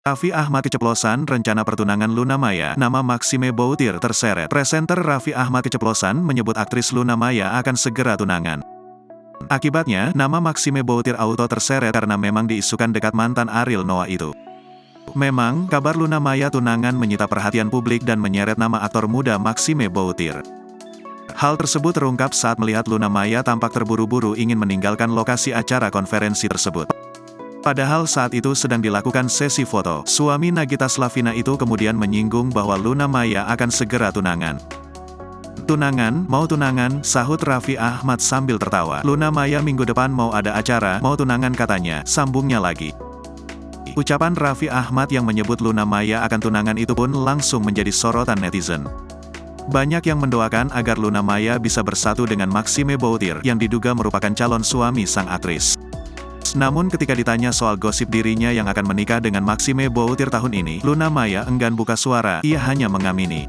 Raffi Ahmad keceplosan rencana pertunangan Luna Maya, nama Maxime Boutir terseret. Presenter Raffi Ahmad keceplosan menyebut aktris Luna Maya akan segera tunangan. Akibatnya, nama Maxime Boutir auto terseret karena memang diisukan dekat mantan Ariel Noah itu. Memang, kabar Luna Maya tunangan menyita perhatian publik dan menyeret nama aktor muda Maxime Boutir. Hal tersebut terungkap saat melihat Luna Maya tampak terburu-buru ingin meninggalkan lokasi acara konferensi tersebut. Padahal saat itu sedang dilakukan sesi foto. Suami Nagita Slavina itu kemudian menyinggung bahwa Luna Maya akan segera tunangan. Tunangan, mau tunangan, sahut Raffi Ahmad sambil tertawa. Luna Maya minggu depan mau ada acara, mau tunangan katanya, sambungnya lagi. Ucapan Raffi Ahmad yang menyebut Luna Maya akan tunangan itu pun langsung menjadi sorotan netizen. Banyak yang mendoakan agar Luna Maya bisa bersatu dengan Maxime Boutir yang diduga merupakan calon suami sang aktris. Namun ketika ditanya soal gosip dirinya yang akan menikah dengan Maxime Boutir tahun ini, Luna Maya enggan buka suara, ia hanya mengamini.